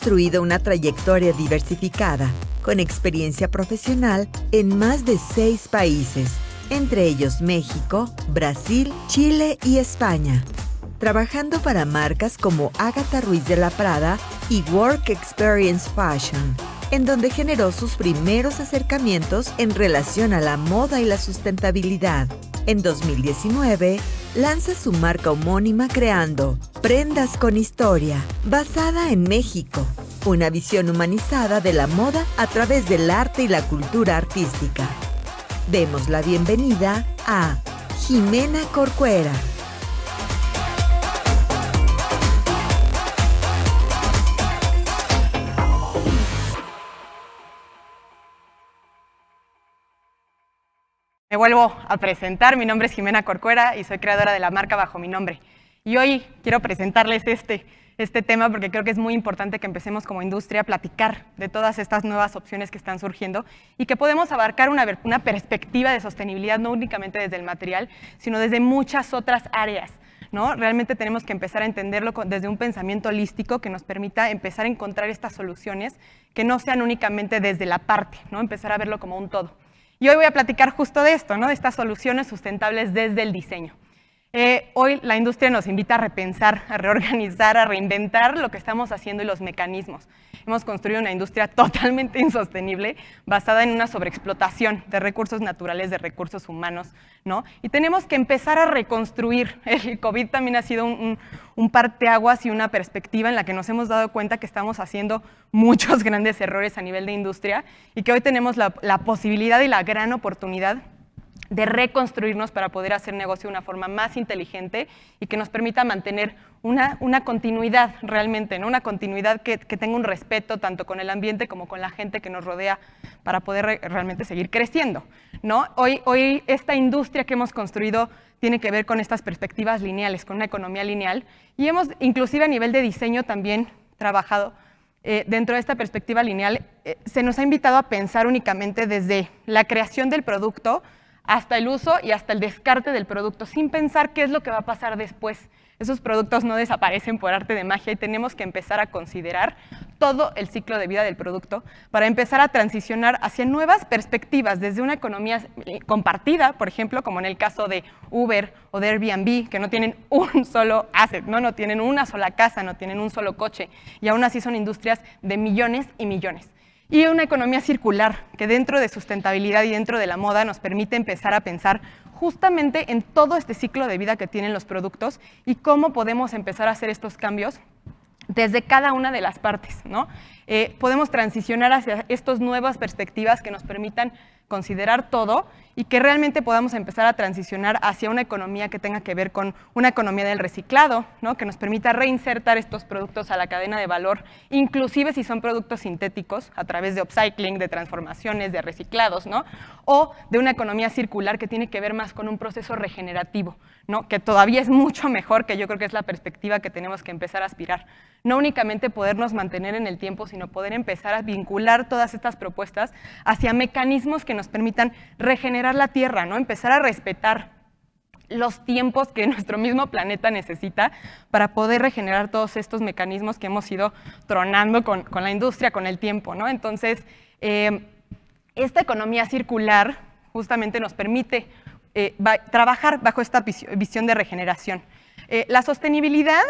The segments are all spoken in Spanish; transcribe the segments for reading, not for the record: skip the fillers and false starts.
construido una trayectoria diversificada, con experiencia profesional en más de 6 países, entre ellos México, Brasil, Chile y España, trabajando para marcas como Ágata Ruiz de la Prada y Work Experience Fashion, en donde generó sus primeros acercamientos en relación a la moda y la sustentabilidad. En 2019, lanza su marca homónima creando Prendas con Historia, basada en México, una visión humanizada de la moda a través del arte y la cultura artística. Demos la bienvenida a Ximena Corcuera. Me vuelvo a presentar, mi nombre es Ximena Corcuera y soy creadora de la marca bajo mi nombre. Y hoy quiero presentarles este tema porque creo que es muy importante que empecemos como industria a platicar de todas estas nuevas opciones que están surgiendo y que podemos abarcar una perspectiva de sostenibilidad no únicamente desde el material, sino desde muchas otras áreas, ¿no? Realmente tenemos que empezar a entenderlo desde un pensamiento holístico que nos permita empezar a encontrar estas soluciones que no sean únicamente desde la parte, ¿no? Empezar a verlo como un todo. Y hoy voy a platicar justo de esto, ¿no? De estas soluciones sustentables desde el diseño. Hoy la industria nos invita a repensar, a reorganizar, a reinventar lo que estamos haciendo y los mecanismos. Hemos construido una industria totalmente insostenible, basada en una sobreexplotación de recursos naturales, de recursos humanos, ¿no? Y tenemos que empezar a reconstruir. El COVID también ha sido un parteaguas y una perspectiva en la que nos hemos dado cuenta que estamos haciendo muchos grandes errores a nivel de industria y que hoy tenemos la posibilidad y la gran oportunidad de reconstruirnos para poder hacer negocio de una forma más inteligente y que nos permita mantener una continuidad realmente, ¿no? Una continuidad que tenga un respeto tanto con el ambiente como con la gente que nos rodea para poder realmente seguir creciendo, ¿no? Hoy esta industria que hemos construido tiene que ver con estas perspectivas lineales, con una economía lineal, y hemos inclusive a nivel de diseño también trabajado dentro de esta perspectiva lineal. Se nos ha invitado a pensar únicamente desde la creación del producto hasta el uso y hasta el descarte del producto, sin pensar qué es lo que va a pasar después. Esos productos no desaparecen por arte de magia y tenemos que empezar a considerar todo el ciclo de vida del producto para empezar a transicionar hacia nuevas perspectivas, desde una economía compartida, por ejemplo, como en el caso de Uber o de Airbnb, que no tienen un solo asset, no tienen una sola casa, no tienen un solo coche, y aún así son industrias de millones y millones. Y una economía circular que dentro de sustentabilidad y dentro de la moda nos permite empezar a pensar justamente en todo este ciclo de vida que tienen los productos y cómo podemos empezar a hacer estos cambios desde cada una de las partes, ¿no? Podemos transicionar hacia estas nuevas perspectivas que nos permitan considerar todo y que realmente podamos empezar a transicionar hacia una economía que tenga que ver con una economía del reciclado, ¿no? Que nos permita reinsertar estos productos a la cadena de valor, inclusive si son productos sintéticos, a través de upcycling, de transformaciones, de reciclados, ¿no? O de una economía circular que tiene que ver más con un proceso regenerativo, ¿no? Que todavía es mucho mejor, que yo creo que es la perspectiva que tenemos que empezar a aspirar. No únicamente podernos mantener en el tiempo, sino poder empezar a vincular todas estas propuestas hacia mecanismos que nos permitan regenerar la Tierra, ¿no? Empezar a respetar los tiempos que nuestro mismo planeta necesita para poder regenerar todos estos mecanismos que hemos ido tronando con la industria, con el tiempo, ¿no? Entonces, esta economía circular justamente nos permite trabajar bajo esta visión de regeneración. La sostenibilidad,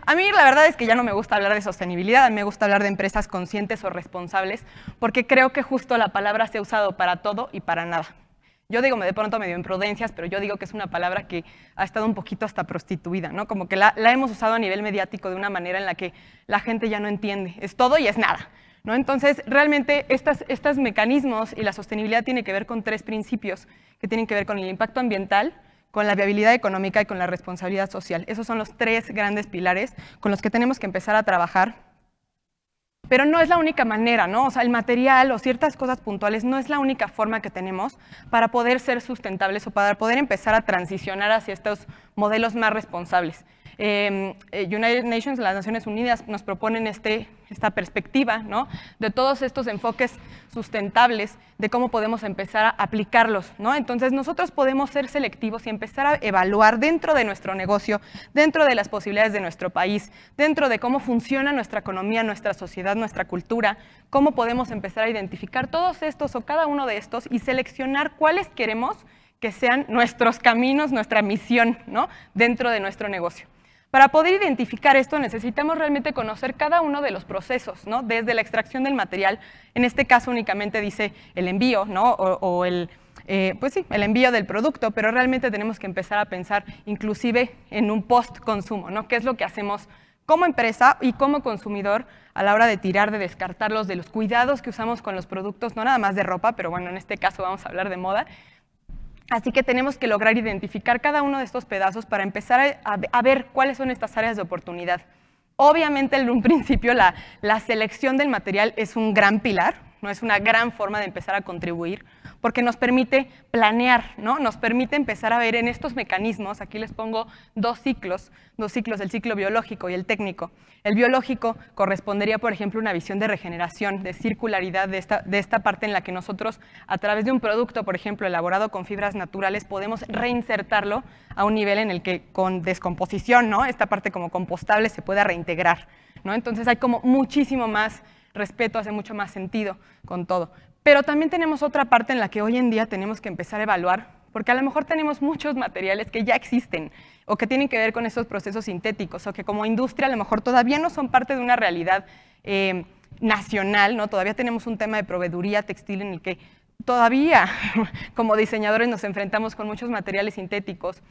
a mí la verdad es que ya no me gusta hablar de sostenibilidad, a mí me gusta hablar de empresas conscientes o responsables, porque creo que justo la palabra se ha usado para todo y para nada. Yo digo de pronto medio imprudencias, pero yo digo que es una palabra que ha estado un poquito hasta prostituida, ¿no? Como que la hemos usado a nivel mediático de una manera en la que la gente ya no entiende, es todo y es nada, ¿no? Entonces, realmente estos mecanismos y la sostenibilidad tiene que ver con 3 principios que tienen que ver con el impacto ambiental, con la viabilidad económica y con la responsabilidad social. Esos son los 3 grandes pilares con los que tenemos que empezar a trabajar. Pero no es la única manera, ¿no? O sea, el material o ciertas cosas puntuales no es la única forma que tenemos para poder ser sustentables o para poder empezar a transicionar hacia estos modelos más responsables. United Nations, las Naciones Unidas, nos proponen esta perspectiva, ¿no?, de todos estos enfoques sustentables, de cómo podemos empezar a aplicarlos, ¿no? Entonces nosotros podemos ser selectivos y empezar a evaluar dentro de nuestro negocio, dentro de las posibilidades de nuestro país, dentro de cómo funciona nuestra economía, nuestra sociedad, nuestra cultura, cómo podemos empezar a identificar todos estos o cada uno de estos y seleccionar cuáles queremos que sean nuestros caminos, nuestra misión, ¿no?, dentro de nuestro negocio. Para poder identificar esto necesitamos realmente conocer cada uno de los procesos, ¿no?, desde la extracción del material, en este caso únicamente dice el envío, ¿no?, pues sí, el envío del producto, pero realmente tenemos que empezar a pensar inclusive en un post-consumo, ¿no?, qué es lo que hacemos como empresa y como consumidor a la hora de tirar, de descartarlos, de los cuidados que usamos con los productos, no nada más de ropa, pero bueno, en este caso vamos a hablar de moda. Así que tenemos que lograr identificar cada uno de estos pedazos para empezar a ver cuáles son estas áreas de oportunidad. Obviamente, en un principio, la selección del material es un gran pilar, ¿no?, es una gran forma de empezar a contribuir, porque nos permite planear, ¿no?, nos permite empezar a ver en estos mecanismos. Aquí les pongo dos ciclos, el ciclo biológico y el técnico. El biológico correspondería, por ejemplo, a una visión de regeneración, de circularidad, de esta parte en la que nosotros, a través de un producto, por ejemplo, elaborado con fibras naturales, podemos reinsertarlo a un nivel en el que con descomposición, ¿no?, esta parte como compostable se pueda reintegrar, ¿no? Entonces hay como muchísimo más respeto, hace mucho más sentido con todo. Pero también tenemos otra parte en la que hoy en día tenemos que empezar a evaluar, porque a lo mejor tenemos muchos materiales que ya existen o que tienen que ver con estos procesos sintéticos o que como industria a lo mejor todavía no son parte de una realidad nacional, ¿no? Todavía tenemos un tema de proveeduría textil en el que todavía como diseñadores nos enfrentamos con muchos materiales sintéticos.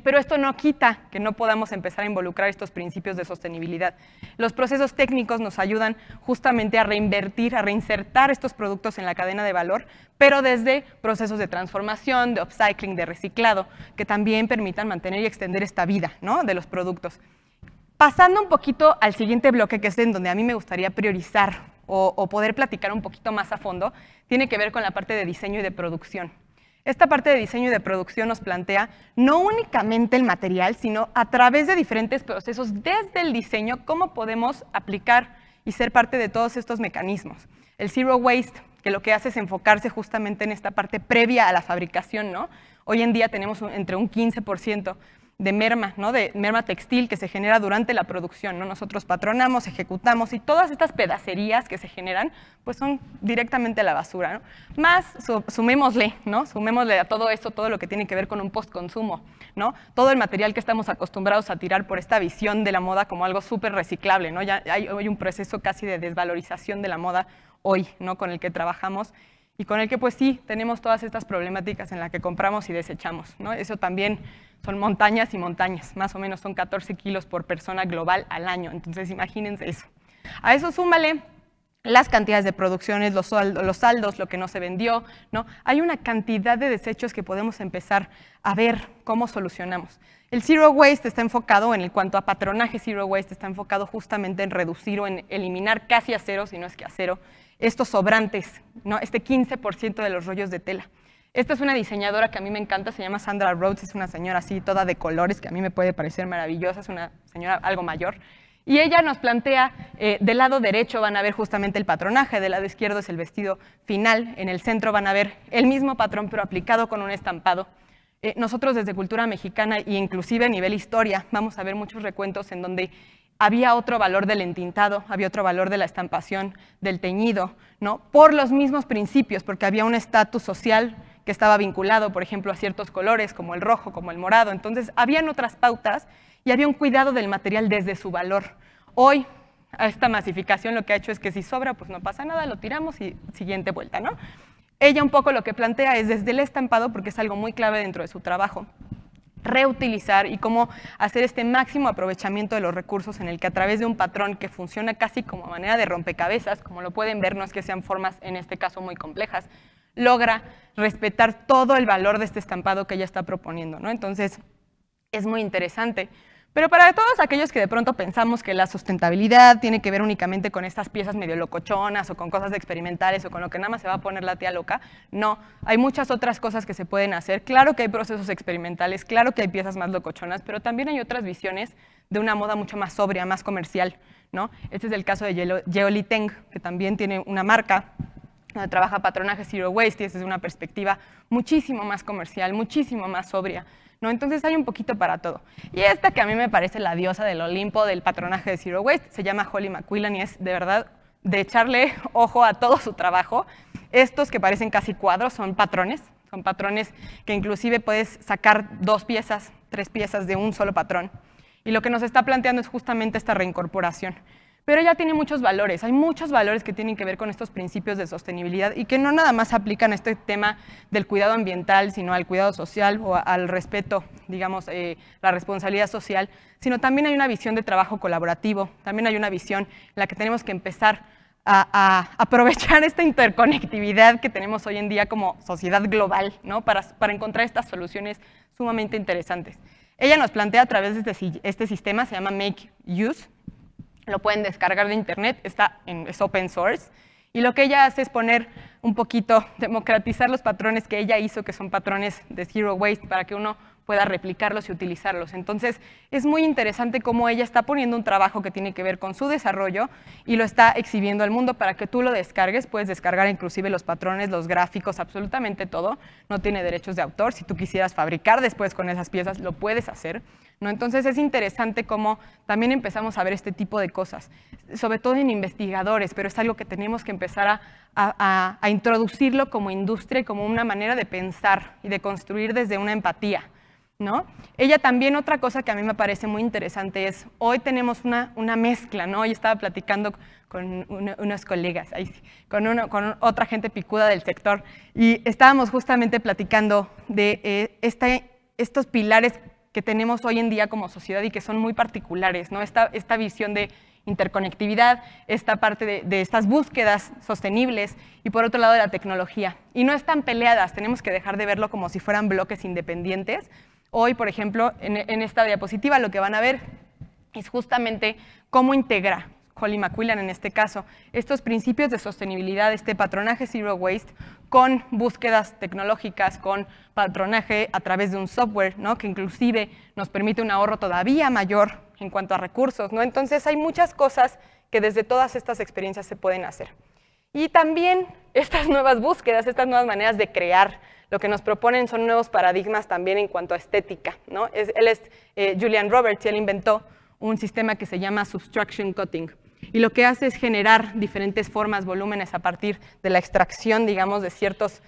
Pero esto no quita que no podamos empezar a involucrar estos principios de sostenibilidad. Los procesos técnicos nos ayudan justamente a reinvertir, a reinsertar estos productos en la cadena de valor, pero desde procesos de transformación, de upcycling, de reciclado, que también permitan mantener y extender esta vida, ¿no?, de los productos. Pasando un poquito al siguiente bloque, que es en donde a mí me gustaría priorizar o poder platicar un poquito más a fondo, tiene que ver con la parte de diseño y de producción. Esta parte de diseño y de producción nos plantea no únicamente el material, sino a través de diferentes procesos desde el diseño, cómo podemos aplicar y ser parte de todos estos mecanismos. El Zero Waste, que lo que hace es enfocarse justamente en esta parte previa a la fabricación, ¿no? Hoy en día tenemos entre un 15% de merma, ¿no?, de merma textil que se genera durante la producción, ¿no? Nosotros patronamos, ejecutamos y todas estas pedacerías que se generan pues son directamente a la basura, ¿no? Más sumémosle, ¿no?, sumémosle a todo esto todo lo que tiene que ver con un postconsumo, ¿no?, todo el material que estamos acostumbrados a tirar por esta visión de la moda como algo súper reciclable, ¿no? Ya hay un proceso casi de desvalorización de la moda hoy, ¿no?, con el que trabajamos y con el que pues sí tenemos todas estas problemáticas en las que compramos y desechamos, ¿no? Eso también son montañas y montañas, más o menos son 14 kilos por persona global al año, entonces imagínense eso. A eso súmale las cantidades de producciones, los saldos, lo que no se vendió, ¿no? Hay una cantidad de desechos que podemos empezar a ver cómo solucionamos. El Zero Waste está enfocado, en cuanto a patronaje Zero Waste, está enfocado justamente en reducir o en eliminar casi a cero, si no es que a cero, estos sobrantes, ¿no?, este 15% de los rollos de tela. Esta es una diseñadora que a mí me encanta, se llama Sandra Rhodes, es una señora así toda de colores que a mí me puede parecer maravillosa, es una señora algo mayor. Y ella nos plantea, del lado derecho van a ver justamente el patronaje, del lado izquierdo es el vestido final, en el centro van a ver el mismo patrón pero aplicado con un estampado. Nosotros desde Cultura Mexicana e inclusive a nivel historia vamos a ver muchos recuentos en donde había otro valor del entintado, había otro valor de la estampación, del teñido, ¿no?, por los mismos principios, porque había un estatus social que estaba vinculado, por ejemplo, a ciertos colores, como el rojo, como el morado. Entonces, habían otras pautas y había un cuidado del material desde su valor. Hoy, a esta masificación lo que ha hecho es que si sobra, pues no pasa nada, lo tiramos y siguiente vuelta, ¿no? Ella un poco lo que plantea es desde el estampado, porque es algo muy clave dentro de su trabajo, reutilizar y cómo hacer este máximo aprovechamiento de los recursos en el que a través de un patrón que funciona casi como manera de rompecabezas, como lo pueden ver, no es que sean formas en este caso muy complejas, logra respetar todo el valor de este estampado que ella está proponiendo, ¿no? Entonces, es muy interesante Pero para todos aquellos que de pronto pensamos que la sustentabilidad tiene que ver únicamente con estas piezas medio locochonas o con cosas experimentales o con lo que nada más se va a poner la tía loca, no, hay muchas otras cosas que se pueden hacer. Claro que hay procesos experimentales, claro que hay piezas más locochonas, pero también hay otras visiones de una moda mucho más sobria, más comercial, ¿no? Este es el caso de Yeoli Teng, que también tiene una marca donde trabaja patronaje Zero Waste, y desde una perspectiva muchísimo más comercial, muchísimo más sobria, ¿no? Entonces hay un poquito para todo. Y esta que a mí me parece la diosa del Olimpo del patronaje de Zero Waste, se llama Holly McQuillan y es de verdad de echarle ojo a todo su trabajo. Estos que parecen casi cuadros son patrones que inclusive puedes sacar 2 piezas, 3 piezas de un solo patrón. Y lo que nos está planteando es justamente esta reincorporación. Pero ella tiene muchos valores, hay muchos valores que tienen que ver con estos principios de sostenibilidad y que no nada más aplican a este tema del cuidado ambiental, sino al cuidado social o al respeto, digamos, la responsabilidad social, sino también hay una visión de trabajo colaborativo, también hay una visión en la que tenemos que empezar a aprovechar esta interconectividad que tenemos hoy en día como sociedad global, ¿no? para encontrar estas soluciones sumamente interesantes. Ella nos plantea a través de este sistema, se llama Make Use, lo pueden descargar de internet, es open source, y lo que ella hace es poner un poquito, democratizar los patrones que ella hizo, que son patrones de Zero Waste, para que uno pueda replicarlos y utilizarlos. Entonces, es muy interesante cómo ella está poniendo un trabajo que tiene que ver con su desarrollo y lo está exhibiendo al mundo para que tú lo descargues. Puedes descargar inclusive los patrones, los gráficos, absolutamente todo. No tiene derechos de autor. Si tú quisieras fabricar después con esas piezas, lo puedes hacer, ¿no? Entonces, es interesante cómo también empezamos a ver este tipo de cosas, sobre todo en investigadores, pero es algo que tenemos que empezar a introducirlo como industria y como una manera de pensar y de construir desde una empatía, ¿no? Ella también, otra cosa que a mí me parece muy interesante es, hoy tenemos una mezcla, ¿no? Hoy estaba platicando con unos colegas, con otra gente picuda del sector, y estábamos justamente platicando de estos pilares que tenemos hoy en día como sociedad y que son muy particulares, ¿no? Esta visión de interconectividad, esta parte de estas búsquedas sostenibles y por otro lado de la tecnología. Y no están peleadas, tenemos que dejar de verlo como si fueran bloques independientes. Hoy, por ejemplo, en esta diapositiva lo que van a ver es justamente cómo integra Holly McQuillan en este caso estos principios de sostenibilidad, este patronaje Zero Waste, con búsquedas tecnológicas, con patronaje a través de un software, ¿no? Que inclusive nos permite un ahorro todavía mayor en cuanto a recursos, ¿no? Entonces hay muchas cosas que desde todas estas experiencias se pueden hacer. Y también estas nuevas búsquedas, estas nuevas maneras de crear, lo que nos proponen son nuevos paradigmas también en cuanto a estética, ¿no? Él es Julian Roberts y él inventó un sistema que se llama Subtraction Cutting. Y lo que hace es generar diferentes formas, volúmenes a partir de la extracción, digamos, de ciertos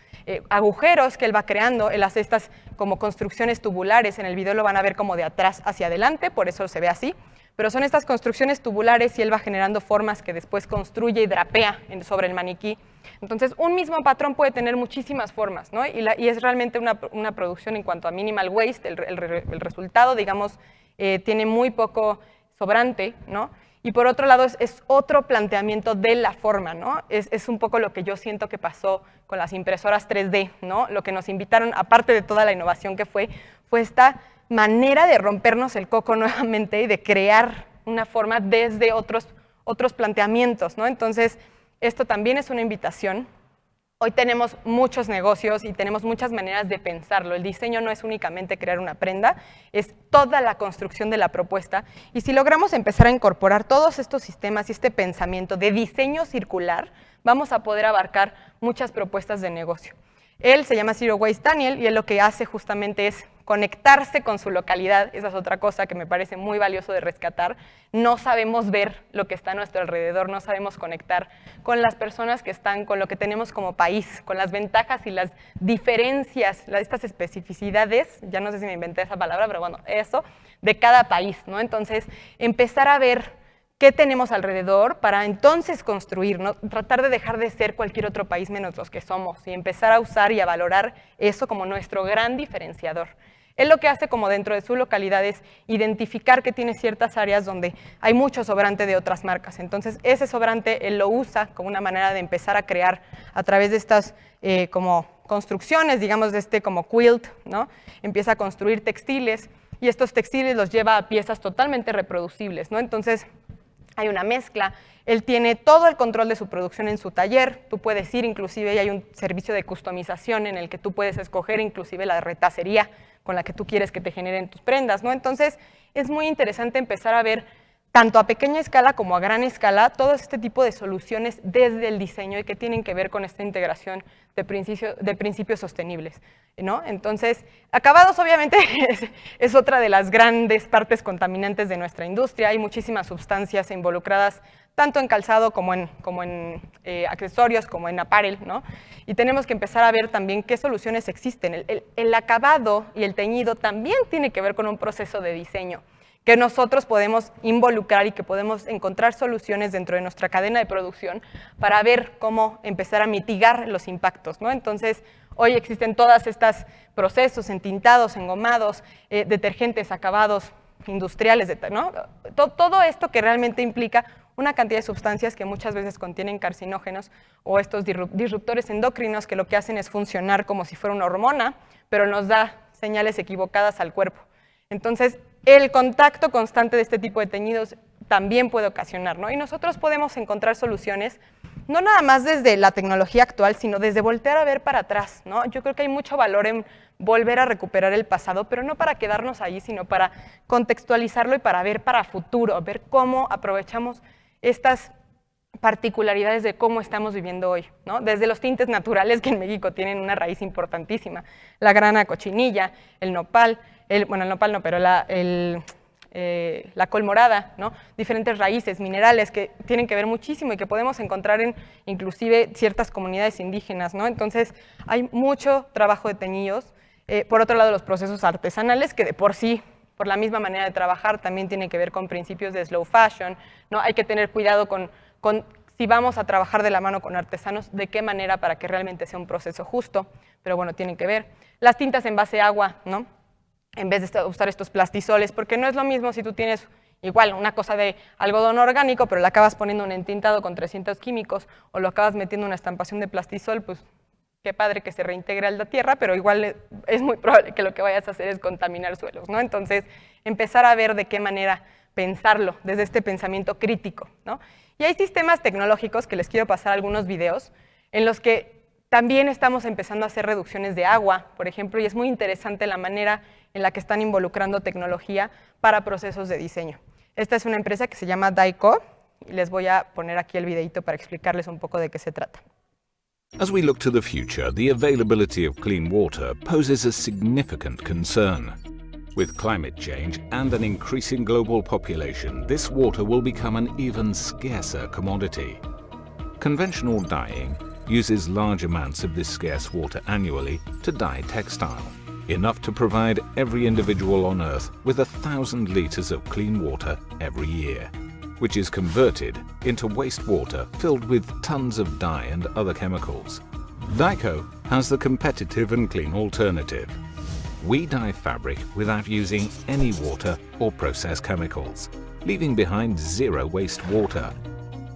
agujeros que él va creando. Él hace estas como construcciones tubulares, en el video lo van a ver como de atrás hacia adelante, por eso se ve así. Pero son estas construcciones tubulares y él va generando formas que después construye y drapea sobre el maniquí. Entonces, un mismo patrón puede tener muchísimas formas, ¿no? Y es realmente una producción en cuanto a minimal waste, el resultado, digamos, tiene muy poco sobrante, ¿no? Y por otro lado, es otro planteamiento de la forma, ¿no? Es un poco lo que yo siento que pasó con las impresoras 3D, ¿no? Lo que nos invitaron, aparte de toda la innovación que fue esta manera de rompernos el coco nuevamente y de crear una forma desde otros planteamientos, ¿no? Entonces, esto también es una invitación. Hoy tenemos muchos negocios y tenemos muchas maneras de pensarlo. El diseño no es únicamente crear una prenda, es toda la construcción de la propuesta. Y si logramos empezar a incorporar todos estos sistemas y este pensamiento de diseño circular, vamos a poder abarcar muchas propuestas de negocio. Él se llama Zero Waste Daniel y él lo que hace justamente es conectarse con su localidad. Esa es otra cosa que me parece muy valioso de rescatar. No sabemos ver lo que está a nuestro alrededor, no sabemos conectar con las personas que están, con lo que tenemos como país, con las ventajas y las diferencias, estas especificidades, ya no sé si me inventé esa palabra, pero bueno, eso, de cada país, ¿no? Entonces, empezar a ver qué tenemos alrededor para entonces construir, ¿no? Tratar de dejar de ser cualquier otro país menos los que somos y empezar a usar y a valorar eso como nuestro gran diferenciador. Él lo que hace como dentro de su localidad es identificar que tiene ciertas áreas donde hay mucho sobrante de otras marcas. Entonces, ese sobrante él lo usa como una manera de empezar a crear a través de estas como construcciones, digamos, de como quilt, ¿no? Empieza a construir textiles y estos textiles los lleva a piezas totalmente reproducibles, ¿no? Entonces, hay una mezcla. Él tiene todo el control de su producción en su taller. Tú puedes ir, inclusive, y hay un servicio de customización en el que tú puedes escoger inclusive la retacería con la que tú quieres que te generen tus prendas, ¿no? Entonces, es muy interesante empezar a ver, tanto a pequeña escala como a gran escala, todo este tipo de soluciones desde el diseño y que tienen que ver con esta integración de principios sostenibles, ¿no? Entonces, acabados obviamente es otra de las grandes partes contaminantes de nuestra industria. Hay muchísimas sustancias involucradas tanto en calzado como en accesorios, como en apparel, ¿no? Y tenemos que empezar a ver también qué soluciones existen. El acabado y el teñido también tiene que ver con un proceso de diseño que nosotros podemos involucrar y que podemos encontrar soluciones dentro de nuestra cadena de producción para ver cómo empezar a mitigar los impactos, ¿no? Entonces, hoy existen todos estos procesos, entintados, engomados, detergentes, acabados industriales, ¿no? Todo esto que realmente implica una cantidad de sustancias que muchas veces contienen carcinógenos o estos disruptores endocrinos que lo que hacen es funcionar como si fuera una hormona, pero nos da señales equivocadas al cuerpo. Entonces, el contacto constante de este tipo de teñidos también puede ocasionar, ¿no? Y nosotros podemos encontrar soluciones, no nada más desde la tecnología actual, sino desde voltear a ver para atrás, ¿no? Yo creo que hay mucho valor en volver a recuperar el pasado, pero no para quedarnos ahí, sino para contextualizarlo y para ver para futuro, ver cómo aprovechamos estas particularidades de cómo estamos viviendo hoy, ¿no? Desde los tintes naturales que en México tienen una raíz importantísima, la grana cochinilla, el nopal, bueno, el nopal no, pero la col morada, ¿no? Diferentes raíces, minerales que tienen que ver muchísimo y que podemos encontrar en inclusive ciertas comunidades indígenas, ¿no? Entonces, hay mucho trabajo de teñidos. Por otro lado, los procesos artesanales, que de por sí, por la misma manera de trabajar, también tienen que ver con principios de slow fashion, ¿no? Hay que tener cuidado con si vamos a trabajar de la mano con artesanos, de qué manera para que realmente sea un proceso justo, pero bueno, tienen que ver. Las tintas en base a agua, ¿no? En vez de usar estos plastisoles, porque no es lo mismo si tú tienes igual una cosa de algodón orgánico, pero le acabas poniendo un entintado con 300 químicos, o lo acabas metiendo una estampación de plastisol, pues qué padre que se reintegre a la tierra, pero igual es muy probable que lo que vayas a hacer es contaminar suelos, ¿no? Entonces, empezar a ver de qué manera pensarlo, desde este pensamiento crítico, ¿no? Y hay sistemas tecnológicos, que les quiero pasar algunos videos, en los que también estamos empezando a hacer reducciones de agua, por ejemplo, y es muy interesante la manera en la que están involucrando tecnología para procesos de diseño. Esta es una empresa que se llama Daico, y les voy a poner aquí el videito para explicarles un poco de qué se trata. As we look to the future, the availability of clean water poses a significant concern. With climate change and an increasing global population, this water will become an even scarcer commodity. Conventional dyeing uses large amounts of this scarce water annually to dye textile, enough to provide every individual on Earth with 1,000 litres of clean water every year, which is converted into wastewater filled with tons of dye and other chemicals. Daico has the competitive and clean alternative. We dye fabric without using any water or process chemicals, leaving behind zero waste water.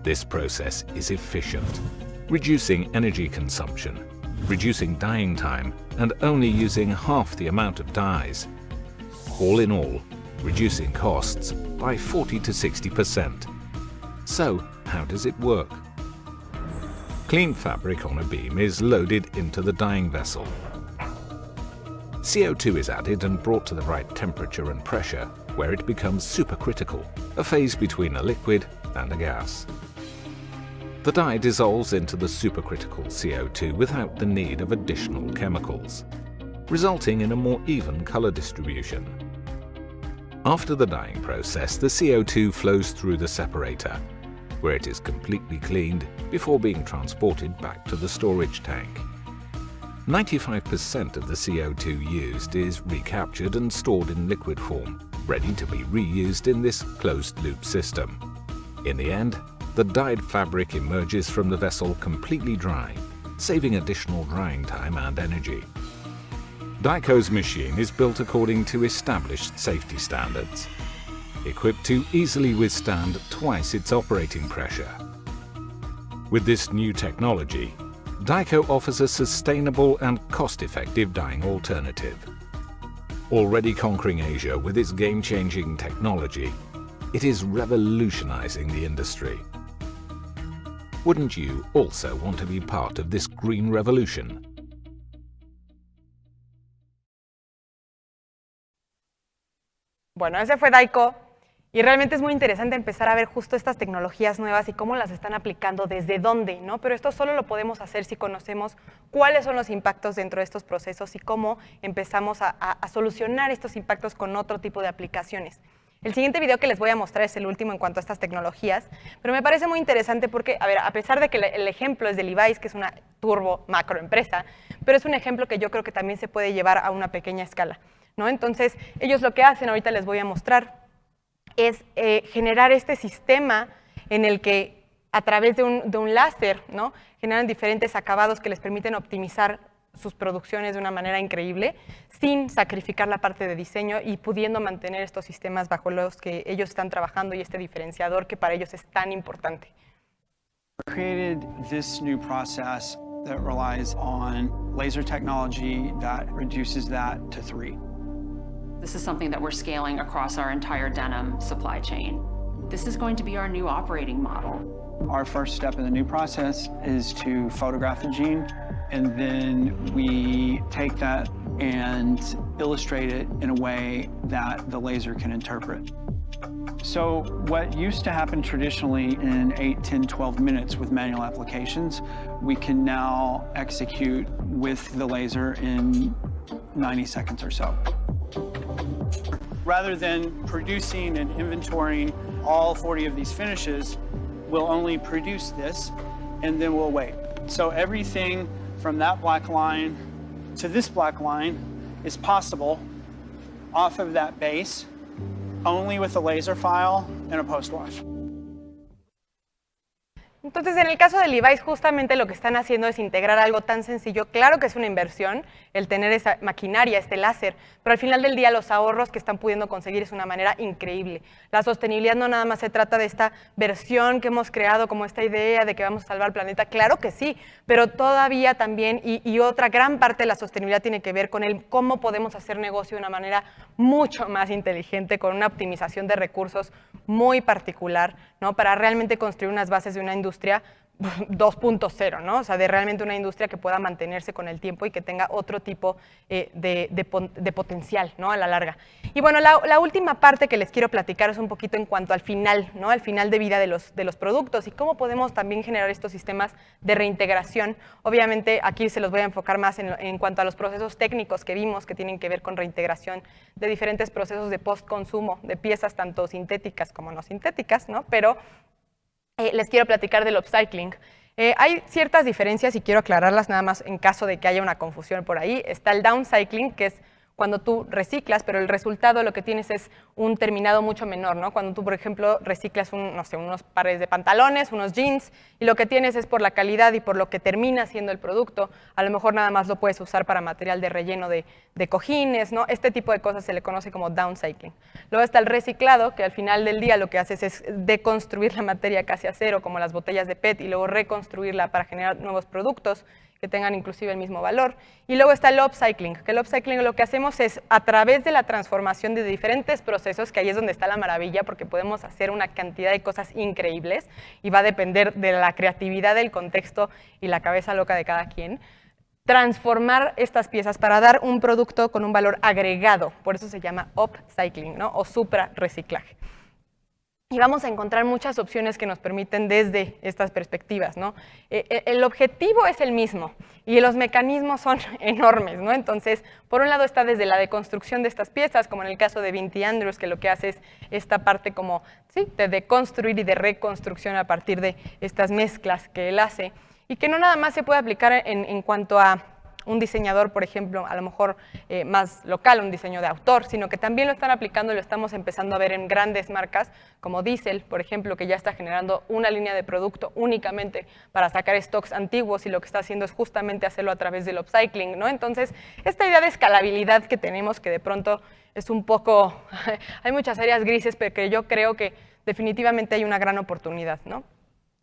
This process is efficient, reducing energy consumption, reducing dyeing time, and only using half the amount of dyes. All in all, reducing costs by 40 to 60%. So, how does it work? Clean fabric on a beam is loaded into the dyeing vessel. CO2 is added and brought to the right temperature and pressure, where it becomes supercritical, a phase between a liquid and a gas. The dye dissolves into the supercritical CO2 without the need of additional chemicals, resulting in a more even color distribution. After the dyeing process, the CO2 flows through the separator, where it is completely cleaned before being transported back to the storage tank. 95% of the CO2 used is recaptured and stored in liquid form, ready to be reused in this closed-loop system. In the end, the dyed fabric emerges from the vessel completely dry, saving additional drying time and energy. Daico's machine is built according to established safety standards, equipped to easily withstand twice its operating pressure. With this new technology, Daico offers a sustainable and cost-effective dyeing alternative. Already conquering Asia with its game-changing technology, it is revolutionizing the industry. Wouldn't you also want to be part of this green revolution? Bueno, ese fue Daico. Y realmente es muy interesante empezar a ver justo estas tecnologías nuevas y cómo las están aplicando, desde dónde, ¿no? Pero esto solo lo podemos hacer si conocemos cuáles son los impactos dentro de estos procesos y cómo empezamos a solucionar estos impactos con otro tipo de aplicaciones. El siguiente video que les voy a mostrar es el último en cuanto a estas tecnologías, pero me parece muy interesante porque, a ver, a pesar de que el ejemplo es de Levi's, que es una turbo macroempresa, pero es un ejemplo que yo creo que también se puede llevar a una pequeña escala, ¿no? Entonces, ellos lo que hacen, ahorita les voy a mostrar, es generar este sistema en el que a través de un láser, ¿no?, generan diferentes acabados que les permiten optimizar sus producciones de una manera increíble, sin sacrificar la parte de diseño y pudiendo mantener estos sistemas bajo los que ellos están trabajando y este diferenciador que para ellos es tan importante. We created this new process that relies on laser technology that reduces that to 3. This is something that we're scaling across our entire denim supply chain. This is going to be our new operating model. Our first step in the new process is to photograph the gene, and then we take that and illustrate it in a way that the laser can interpret. So what used to happen traditionally in 8, 10, 12 minutes with manual applications, we can now execute with the laser in 90 seconds or so. Rather than producing and inventorying all 40 of these finishes, we'll only produce this and then we'll wait. So everything from that black line to this black line is possible off of that base, only with a laser file and a post-wash. Entonces, en el caso de Levi's, justamente lo que están haciendo es integrar algo tan sencillo. Claro que es una inversión el tener esa maquinaria, este láser, pero al final del día los ahorros que están pudiendo conseguir es una manera increíble. La sostenibilidad no nada más se trata de esta versión que hemos creado, como esta idea de que vamos a salvar el planeta. Claro que sí, pero todavía también, y otra gran parte de la sostenibilidad tiene que ver con el cómo podemos hacer negocio de una manera mucho más inteligente, con una optimización de recursos muy particular, ¿no?, para realmente construir unas bases de una industria 2.0, ¿no? O sea, de realmente una industria que pueda mantenerse con el tiempo y que tenga otro tipo de potencial, ¿no?, a la larga. Y bueno, la última parte que les quiero platicar es un poquito en cuanto al final, ¿no?, al final de vida de los productos y cómo podemos también generar estos sistemas de reintegración. Obviamente, aquí se los voy a enfocar más en cuanto a los procesos técnicos que vimos que tienen que ver con reintegración de diferentes procesos de post-consumo, de piezas tanto sintéticas como no sintéticas, ¿no? Pero les quiero platicar del upcycling. Hay ciertas diferencias y quiero aclararlas nada más en caso de que haya una confusión por ahí. Está el downcycling, que es cuando tú reciclas, pero el resultado lo que tienes es un terminado mucho menor, ¿no? Cuando tú, por ejemplo, reciclas unos pares de pantalones, unos jeans, y lo que tienes es por la calidad y por lo que termina siendo el producto, a lo mejor nada más lo puedes usar para material de relleno de cojines, ¿no? Este tipo de cosas se le conoce como downcycling. Luego está el reciclado, que al final del día lo que haces es deconstruir la materia casi a cero, como las botellas de PET, y luego reconstruirla para generar nuevos productos que tengan inclusive el mismo valor. Y luego está el upcycling, que el upcycling lo que hacemos es, a través de la transformación de diferentes procesos, que ahí es donde está la maravilla, porque podemos hacer una cantidad de cosas increíbles, y va a depender de la creatividad, del contexto y la cabeza loca de cada quien, transformar estas piezas para dar un producto con un valor agregado. Por eso se llama upcycling, ¿no?, o supra reciclaje. Y vamos a encontrar muchas opciones que nos permiten desde estas perspectivas, ¿no? El objetivo es el mismo y los mecanismos son enormes, ¿no? Entonces, por un lado está desde la deconstrucción de estas piezas, como en el caso de Vinti Andrews, que lo que hace es esta parte como, sí, de deconstruir y de reconstrucción a partir de estas mezclas que él hace, y que no nada más se puede aplicar en cuanto a un diseñador, por ejemplo, a lo mejor más local, un diseño de autor, sino que también lo están aplicando y lo estamos empezando a ver en grandes marcas como Diesel, por ejemplo, que ya está generando una línea de producto únicamente para sacar stocks antiguos, y lo que está haciendo es justamente hacerlo a través del upcycling, ¿no? Entonces, esta idea de escalabilidad que tenemos, que de pronto es un poco, hay muchas áreas grises, pero que yo creo que definitivamente hay una gran oportunidad, ¿no?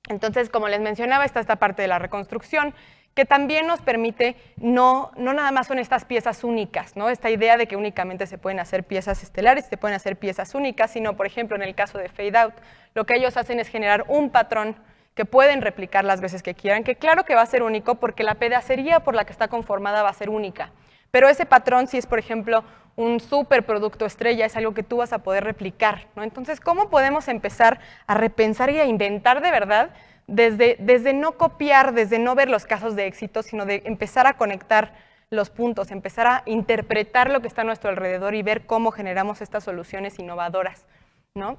Entonces, como les mencionaba, está esta parte de la reconstrucción, que también nos permite, no nada más son estas piezas únicas, ¿no? Esta idea de que únicamente se pueden hacer piezas estelares, se pueden hacer piezas únicas, sino, por ejemplo, en el caso de Fade Out, lo que ellos hacen es generar un patrón que pueden replicar las veces que quieran, que claro que va a ser único porque la pedacería por la que está conformada va a ser única, pero ese patrón, si es, por ejemplo, un superproducto estrella, es algo que tú vas a poder replicar, ¿no? Entonces, ¿cómo podemos empezar a repensar y a inventar de verdad desde no copiar, desde no ver los casos de éxito, sino de empezar a conectar los puntos, empezar a interpretar lo que está a nuestro alrededor y ver cómo generamos estas soluciones innovadoras, ¿no?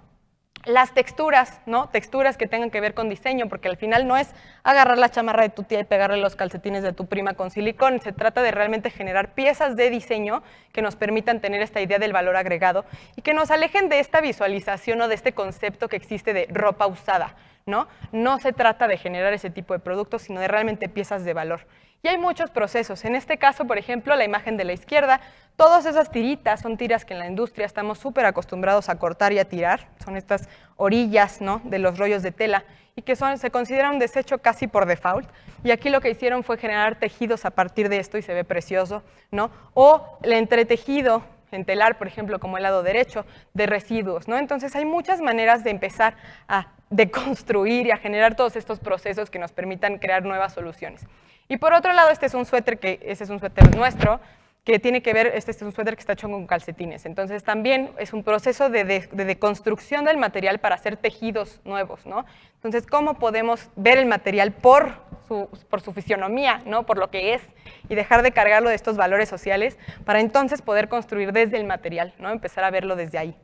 Las texturas, ¿no? Texturas que tengan que ver con diseño, porque al final no es agarrar la chamarra de tu tía y pegarle los calcetines de tu prima con silicón, se trata de realmente generar piezas de diseño que nos permitan tener esta idea del valor agregado y que nos alejen de esta visualización o de este concepto que existe de ropa usada, ¿no? No se trata de generar ese tipo de productos, sino de realmente piezas de valor. Y hay muchos procesos. En este caso, por ejemplo, la imagen de la izquierda, todas esas tiritas son tiras que en la industria estamos súper acostumbrados a cortar y a tirar. Son estas orillas, ¿no?, de los rollos de tela y que se consideran un desecho casi por default. Y aquí lo que hicieron fue generar tejidos a partir de esto y se ve precioso, ¿no? O el entretejido en telar, por ejemplo, como el lado derecho, de residuos, ¿no? Entonces hay muchas maneras de empezar a deconstruir y a generar todos estos procesos que nos permitan crear nuevas soluciones. Y por otro lado, este es un suéter nuestro, que tiene que ver, este es un suéter que está hecho con calcetines. Entonces también es un proceso de deconstrucción del material para hacer tejidos nuevos, ¿no? Entonces, ¿cómo podemos ver el material por su fisionomía, ¿no?, por lo que es, y dejar de cargarlo de estos valores sociales para entonces poder construir desde el material, ¿no?, empezar a verlo desde ahí?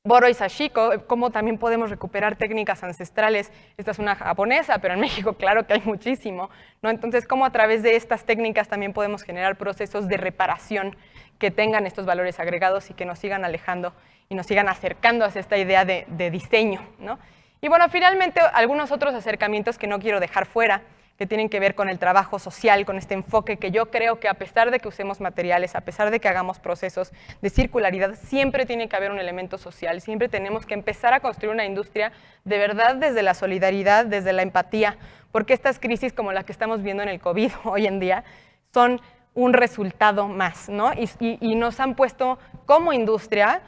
Boro y Sashiko, cómo también podemos recuperar técnicas ancestrales. Esta es una japonesa, pero en México claro que hay muchísimo, ¿no? Entonces, cómo a través de estas técnicas también podemos generar procesos de reparación que tengan estos valores agregados y que nos sigan alejando y nos sigan acercando hacia esta idea de diseño, ¿no? Y bueno, finalmente, algunos otros acercamientos que no quiero dejar fuera, que tienen que ver con el trabajo social, con este enfoque que yo creo que a pesar de que usemos materiales, a pesar de que hagamos procesos de circularidad, siempre tiene que haber un elemento social, siempre tenemos que empezar a construir una industria de verdad desde la solidaridad, desde la empatía, porque estas crisis como la que estamos viendo en el COVID hoy en día son un resultado más, ¿no? Y nos han puesto como industria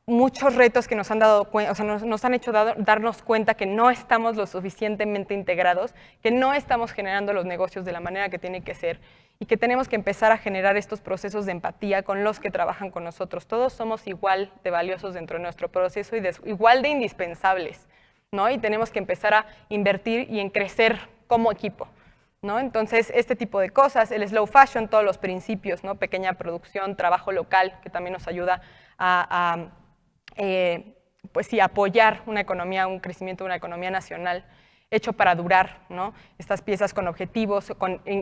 muchos retos que nos han dado cuenta, o sea, nos han hecho darnos cuenta que no estamos lo suficientemente integrados, que no estamos generando los negocios de la manera que tiene que ser y que tenemos que empezar a generar estos procesos de empatía con los que trabajan con nosotros. Todos somos igual de valiosos dentro de nuestro proceso y igual de indispensables, ¿no? Y tenemos que empezar a invertir y en crecer como equipo, ¿no? Entonces, este tipo de cosas, el slow fashion, todos los principios, ¿no? Pequeña producción, trabajo local, que también nos ayuda a pues sí, apoyar una economía, un crecimiento de una economía nacional hecho para durar, ¿no? Estas piezas con objetivos,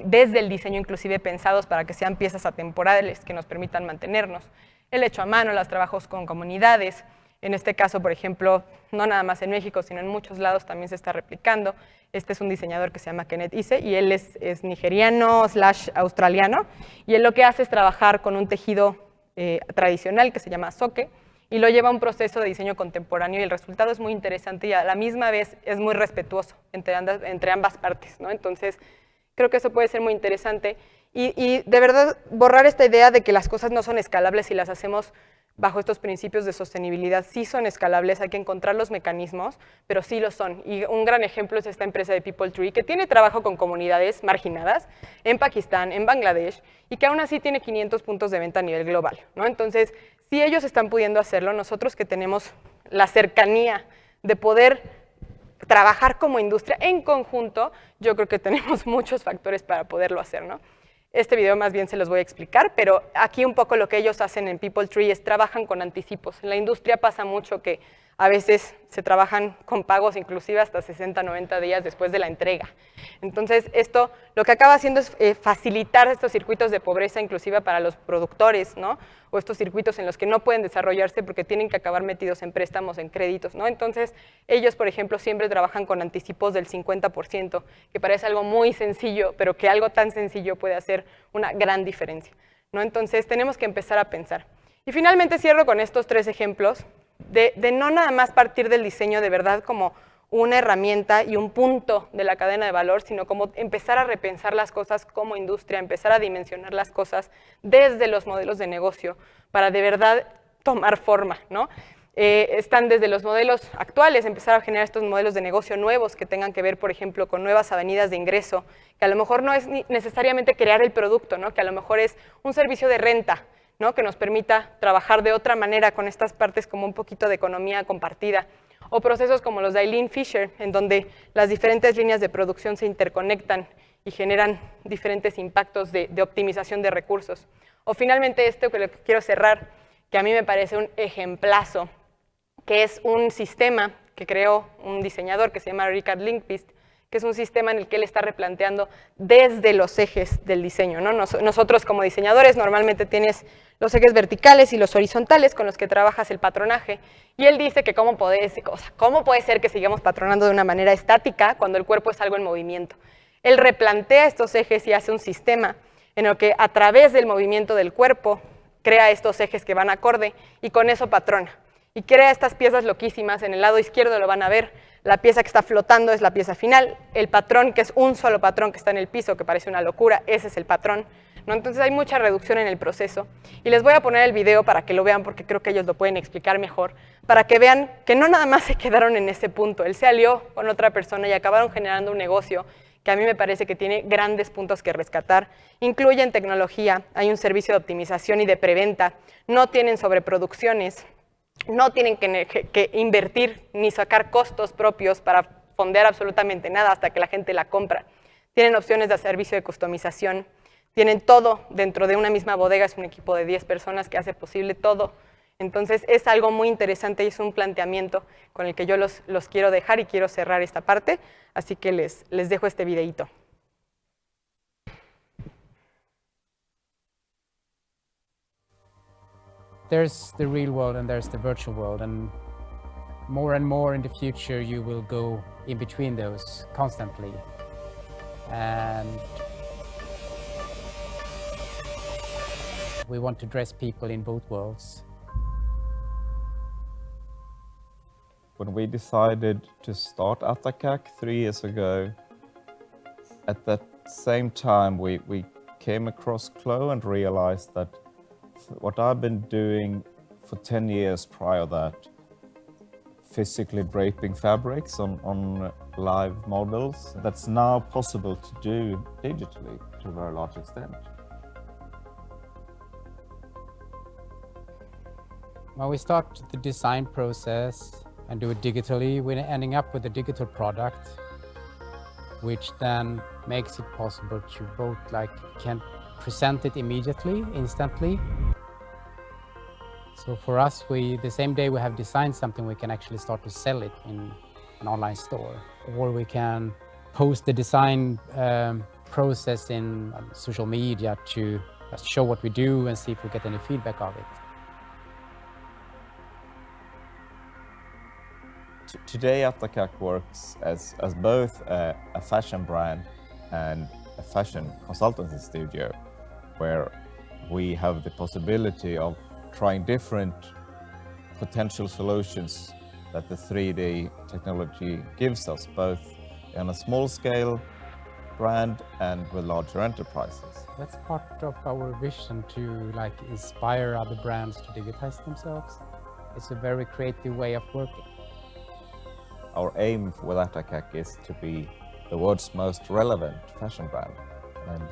desde el diseño inclusive pensados para que sean piezas atemporales que nos permitan mantenernos. El hecho a mano, los trabajos con comunidades, en este caso, por ejemplo, no nada más en México, sino en muchos lados también se está replicando. Este es un diseñador que se llama Kenneth Ise y él es nigeriano / australiano y él lo que hace es trabajar con un tejido tradicional que se llama soque, y lo lleva a un proceso de diseño contemporáneo y el resultado es muy interesante y a la misma vez es muy respetuoso entre ambas partes, ¿no? Entonces, creo que eso puede ser muy interesante y de verdad borrar esta idea de que las cosas no son escalables si las hacemos bajo estos principios de sostenibilidad. Sí son escalables, hay que encontrar los mecanismos, pero sí lo son. Y un gran ejemplo es esta empresa de People Tree, que tiene trabajo con comunidades marginadas en Pakistán, en Bangladesh, y que aún así tiene 500 puntos de venta a nivel global, ¿no? Entonces, si ellos están pudiendo hacerlo, nosotros que tenemos la cercanía de poder trabajar como industria en conjunto, yo creo que tenemos muchos factores para poderlo hacer, ¿no? Este video más bien se los voy a explicar, pero aquí un poco lo que ellos hacen en People Tree es trabajan con anticipos. En la industria pasa mucho que a veces se trabajan con pagos inclusive hasta 60, 90 días después de la entrega. Entonces, esto lo que acaba haciendo es facilitar estos circuitos de pobreza inclusive para los productores, ¿no? O estos circuitos en los que no pueden desarrollarse porque tienen que acabar metidos en préstamos, en créditos, ¿no? Entonces, ellos, por ejemplo, siempre trabajan con anticipos del 50%, que parece algo muy sencillo, pero que algo tan sencillo puede hacer una gran diferencia, ¿no? Entonces, tenemos que empezar a pensar. Y finalmente cierro con estos 3 ejemplos de no nada más partir del diseño de verdad como una herramienta y un punto de la cadena de valor, sino como empezar a repensar las cosas como industria, empezar a dimensionar las cosas desde los modelos de negocio para de verdad tomar forma, ¿no? Están desde los modelos actuales, empezar a generar estos modelos de negocio nuevos que tengan que ver, por ejemplo, con nuevas avenidas de ingreso, que a lo mejor no es necesariamente crear el producto, ¿no? Que a lo mejor es un servicio de renta, ¿no? Que nos permita trabajar de otra manera con estas partes como un poquito de economía compartida, o procesos como los de Eileen Fisher, en donde las diferentes líneas de producción se interconectan y generan diferentes impactos de optimización de recursos. O finalmente esto que quiero cerrar, que a mí me parece un ejemplazo, que es un sistema que creó un diseñador que se llama Richard Lindqvist, que es un sistema en el que él está replanteando desde los ejes del diseño, ¿no? Nosotros como diseñadores normalmente tienes los ejes verticales y los horizontales con los que trabajas el patronaje, y él dice que cómo puede ser que sigamos patronando de una manera estática cuando el cuerpo es algo en movimiento. Él replantea estos ejes y hace un sistema en el que a través del movimiento del cuerpo crea estos ejes que van acorde y con eso patrona. Y crea estas piezas loquísimas. En el lado izquierdo lo van a ver, la pieza que está flotando es la pieza final, el patrón, que es un solo patrón que está en el piso, que parece una locura, ese es el patrón, ¿no? Entonces hay mucha reducción en el proceso. Y les voy a poner el video para que lo vean, porque creo que ellos lo pueden explicar mejor, para que vean que no nada más se quedaron en ese punto, él se alió con otra persona y acabaron generando un negocio que a mí me parece que tiene grandes puntos que rescatar. Incluyen tecnología, hay un servicio de optimización y de preventa, no tienen sobreproducciones, no tienen que invertir ni sacar costos propios para fondear absolutamente nada hasta que la gente la compra. Tienen opciones de servicio de customización, tienen todo dentro de una misma bodega, es un equipo de 10 personas que hace posible todo. Entonces es algo muy interesante y es un planteamiento con el que yo los quiero dejar y quiero cerrar esta parte, así que les dejo este videíto. There's the real world and there's the virtual world, and more in the future you will go in between those constantly. And we want to dress people in both worlds. When we decided to start Atacac 3 years ago, at that same time we came across Chloe and realized that what I've been doing for 10 years prior that, physically draping fabrics on live models, that's now possible to do digitally to a very large extent. When we start the design process and do it digitally, we're ending up with a digital product, which then makes it possible to both can present it immediately, instantly. So for us, the same day we have designed something, we can actually start to sell it in an online store. Or we can post the design process in social media to just show what we do and see if we get any feedback of it. Today Atacac works as both a fashion brand and a fashion consultancy studio, where we have the possibility of trying different potential solutions that the 3D technology gives us, both on a small scale brand and with larger enterprises. That's part of our vision, to inspire other brands to digitize themselves. It's a very creative way of working. Our aim with Atacac is to be the world's most relevant fashion brand, and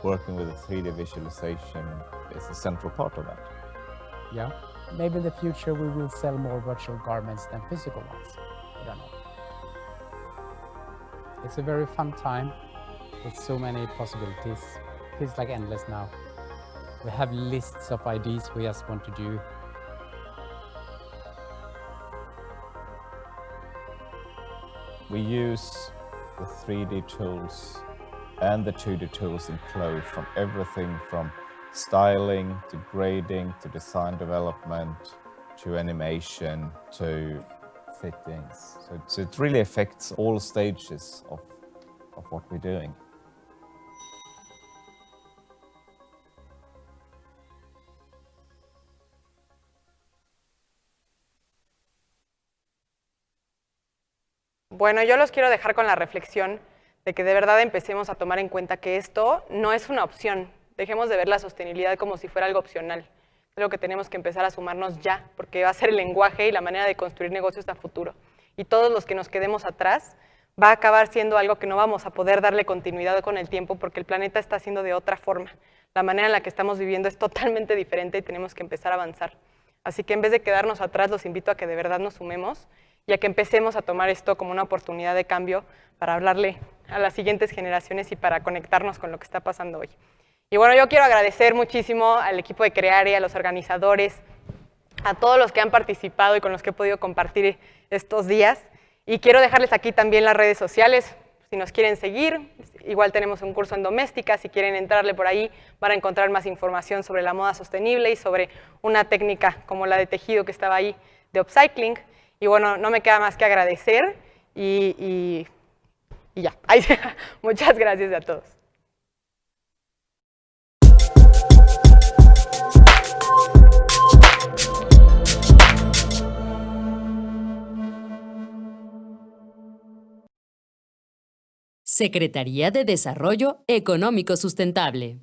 working with a 3D visualization is a central part of that. Yeah, maybe in the future we will sell more virtual garments than physical ones. I don't know. It's a very fun time with so many possibilities. Feels like endless now. We have lists of ideas we just want to do. We use the 3D tools and the 2D tools in Chloe, from everything from styling to grading to design development to animation to fittings. So it really affects all stages of what we're doing. Bueno, yo los quiero dejar con la reflexión de que de verdad empecemos a tomar en cuenta que esto no es una opción. Dejemos de ver la sostenibilidad como si fuera algo opcional. Es algo que tenemos que empezar a sumarnos ya, porque va a ser el lenguaje y la manera de construir negocios a futuro. Y todos los que nos quedemos atrás va a acabar siendo algo que no vamos a poder darle continuidad con el tiempo porque el planeta está haciendo de otra forma. La manera en la que estamos viviendo es totalmente diferente y tenemos que empezar a avanzar. Así que en vez de quedarnos atrás, los invito a que de verdad nos sumemos y a que empecemos a tomar esto como una oportunidad de cambio para hablarle a las siguientes generaciones y para conectarnos con lo que está pasando hoy. Y bueno, yo quiero agradecer muchísimo al equipo de Creare, a los organizadores, a todos los que han participado y con los que he podido compartir estos días. Y quiero dejarles aquí también las redes sociales, si nos quieren seguir. Igual tenemos un curso en doméstica, si quieren entrarle por ahí van a encontrar más información sobre la moda sostenible y sobre una técnica como la de tejido que estaba ahí de upcycling. Y bueno, no me queda más que agradecer y ya. Muchas gracias a todos. Secretaría de Desarrollo Económico Sustentable.